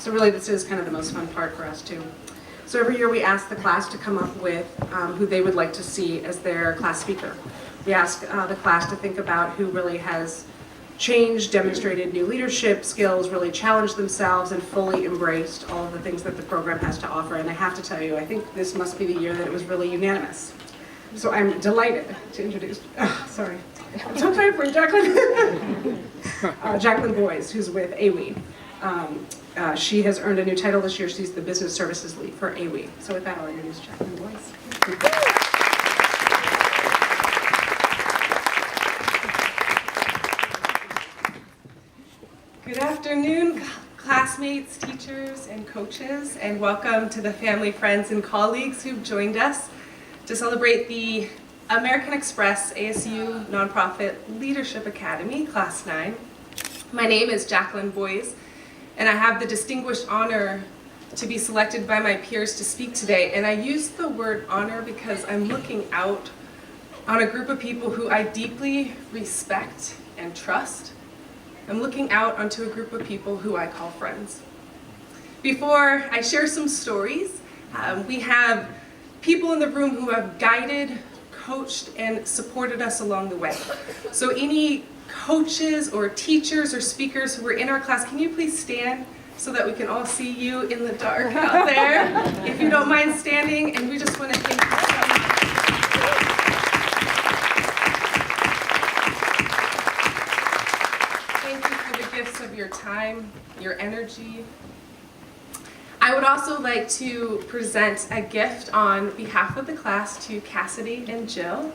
So really this is kind of the most fun part for us too. So every year we ask the class to come up with who they would like to see as their class speaker. We ask the class to think about who really has changed, demonstrated new leadership skills, really challenged themselves, and fully embraced all of the things that the program has to offer. And I have to tell you, I think this must be the year that it was really unanimous. So I'm delighted to introduce, sorry, I'm so tired for Jaclyn. Jaclyn Boyes, who's with AWEE. She has earned a new title this year. She's the Business Services Lead for AWEE. So with that, I'll introduce Jaclyn Boyes. Good afternoon, classmates, teachers, and coaches, and welcome to the family, friends, and colleagues who've joined us to celebrate the American Express ASU Nonprofit Leadership Academy, Class 9. My name is Jaclyn Boyes, and I have the distinguished honor to be selected by my peers to speak today. And I use the word honor because I'm looking out on a group of people who I deeply respect and trust. I'm looking out onto a group of people who I call friends. Before I share some stories, we have people in the room who have guided, coached, and supported us along the way. So any coaches or teachers or speakers who were in our class, can you please stand so that we can all see you in the dark out there? If you don't mind standing, and we just want to thank you so much. Thank you for the gifts of your time, your energy. I would also like to present a gift on behalf of the class to Cassidy and Jill.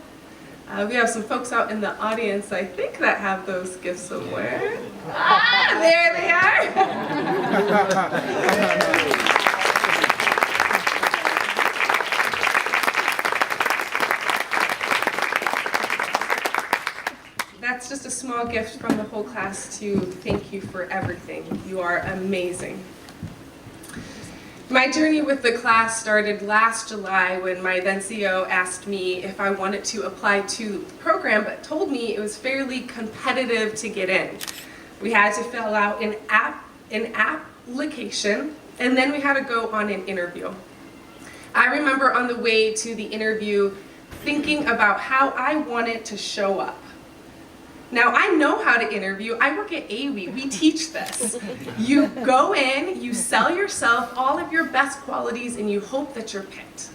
We have some folks out in the audience, I think, that have those gifts somewhere. Ah, there they are. That's just a small gift from the whole class to thank you for everything. You are amazing. My journey with the class started last July when my then CEO asked me if I wanted to apply to the program, but told me it was fairly competitive to get in. We had to fill out an application, and then we had to go on an interview. I remember on the way to the interview thinking about how I wanted to show up. Now, I know how to interview. I work at AWEE. We teach this. You go in, you sell yourself, all of your best qualities, and you hope that you're picked.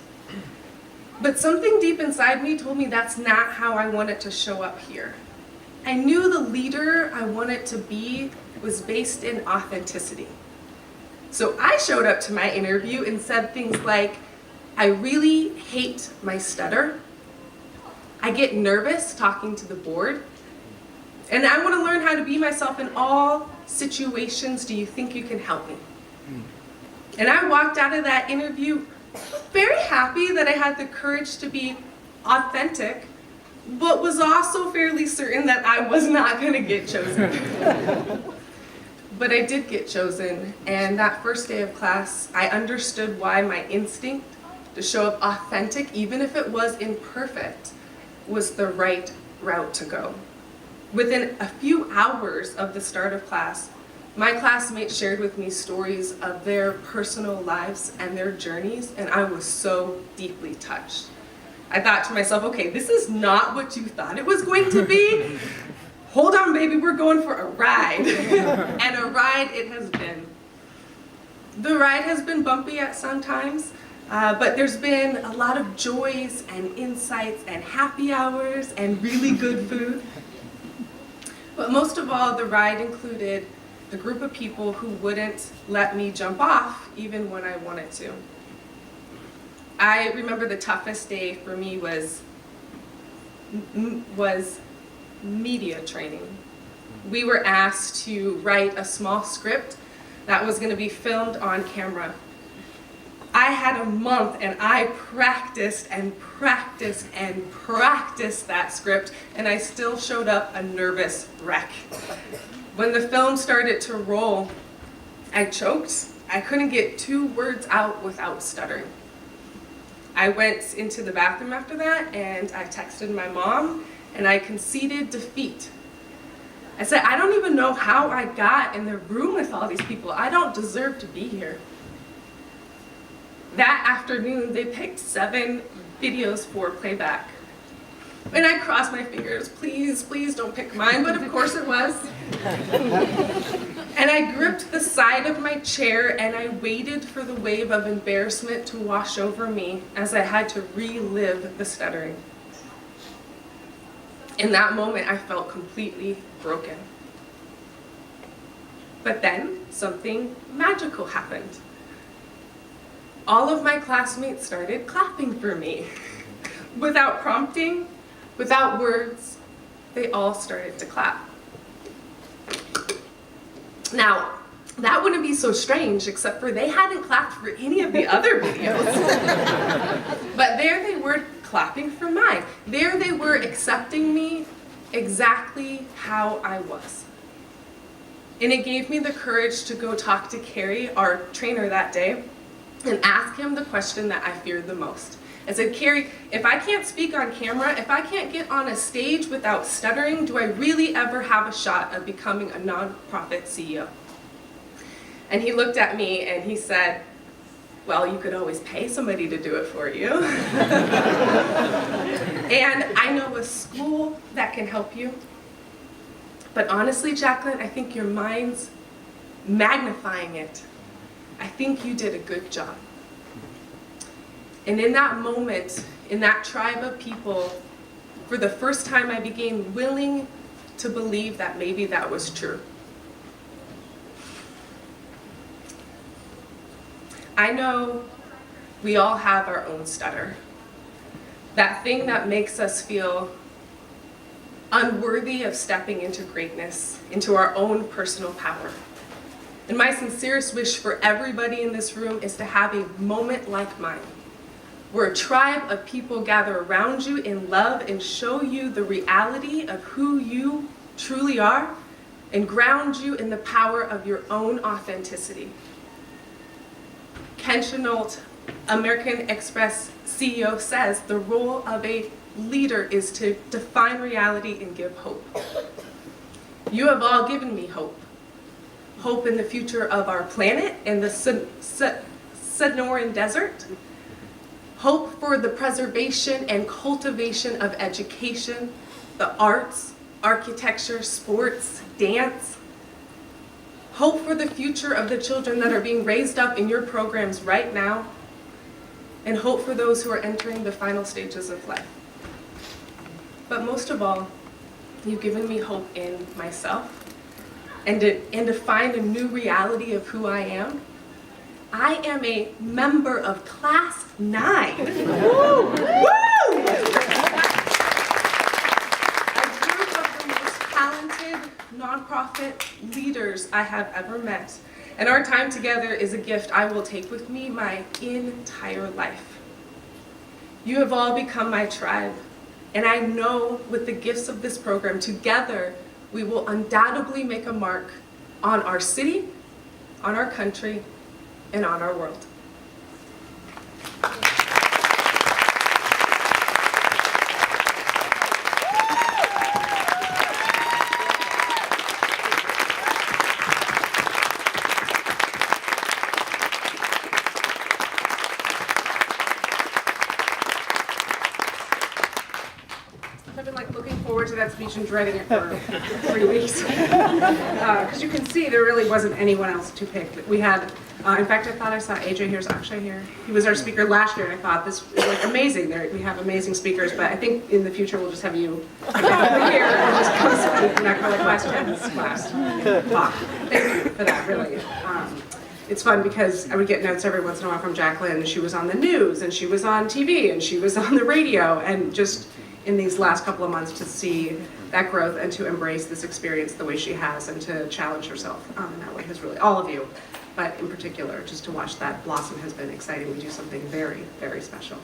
But something deep inside me told me that's not how I wanted to show up here. I knew the leader I wanted to be was based in authenticity. So I showed up to my interview and said things like, I really hate my stutter. I get nervous talking to the board. And I want to learn how to be myself in all situations. Do you think you can help me? And I walked out of that interview very happy that I had the courage to be authentic, but was also fairly certain that I was not going to get chosen. But I did get chosen, and that first day of class, I understood why my instinct to show up authentic, even if it was imperfect, was the right route to go. Within a few hours of the start of class, my classmates shared with me stories of their personal lives and their journeys, and I was so deeply touched. I thought to myself, okay, this is not what you thought it was going to be. Hold on, baby, we're going for a ride. And a ride it has been. The ride has been bumpy at some times, but there's been a lot of joys and insights and happy hours and really good food. But most of all, the ride included a group of people who wouldn't let me jump off even when I wanted to. I remember the toughest day for me was media training. We were asked to write a small script that was going to be filmed on camera. I had a month and I practiced and practiced and practiced that script, and I still showed up a nervous wreck. When the film started to roll, I choked. I couldn't get 2 words out without stuttering. I went into the bathroom after that and I texted my mom and I conceded defeat. I said, I don't even know how I got in the room with all these people. I don't deserve to be here. That afternoon, they picked 7 videos for playback. And I crossed my fingers, please, please don't pick mine, but of course it was. And I gripped the side of my chair and I waited for the wave of embarrassment to wash over me as I had to relive the stuttering. In that moment, I felt completely broken. But then something magical happened. All of my classmates started clapping for me. Without prompting, without words, they all started to clap. Now, that wouldn't be so strange, except for they hadn't clapped for any of the other videos. But there they were clapping for mine. There they were accepting me exactly how I was. And it gave me the courage to go talk to Carrie, our trainer that day, and ask him the question that I feared the most. I said, Carrie, if I can't speak on camera, if I can't get on a stage without stuttering, do I really ever have a shot of becoming a nonprofit CEO? And he looked at me and he said, well, you could always pay somebody to do it for you. And I know a school that can help you. But honestly, Jaclyn, I think your mind's magnifying it. I think you did a good job. And in that moment, in that tribe of people, for the first time I became willing to believe that maybe that was true. I know we all have our own stutter. That thing that makes us feel unworthy of stepping into greatness, into our own personal power. And my sincerest wish for everybody in this room is to have a moment like mine, where a tribe of people gather around you in love and show you the reality of who you truly are and ground you in the power of your own authenticity. Ken Chenault, American Express CEO, says the role of a leader is to define reality and give hope. You have all given me hope. Hope in the future of our planet and the Sonoran Desert. Hope for the preservation and cultivation of education, the arts, architecture, sports, dance. Hope for the future of the children that are being raised up in your programs right now. And hope for those who are entering the final stages of life. But most of all, you've given me hope in myself and to find a new reality of who I am. I am a member of Class 9. Woo! Woo! A group of the most talented nonprofit leaders I have ever met. And our time together is a gift I will take with me my entire life. You have all become my tribe. And I know with the gifts of this program, together, we will undoubtedly make a mark on our city, on our country, and on our world. I've been looking forward to that speech and dreading it for 3 weeks. Because you can see there really wasn't anyone else to pick. We had, in fact, I thought I saw AJ here's Akshay here. He was our speaker last year, and I thought this was amazing. We have amazing speakers, but I think in the future we'll just have you here and just come speak and not call it questions class. Thank you for that, really. It's fun because I would get notes every once in a while from Jaclyn. She was on the news, and she was on TV, and she was on the radio, and just in these last couple of months to see that growth and to embrace this experience the way she has and to challenge herself in that way has really, all of you, but in particular, just to watch that blossom has been exciting. We do something very, very special.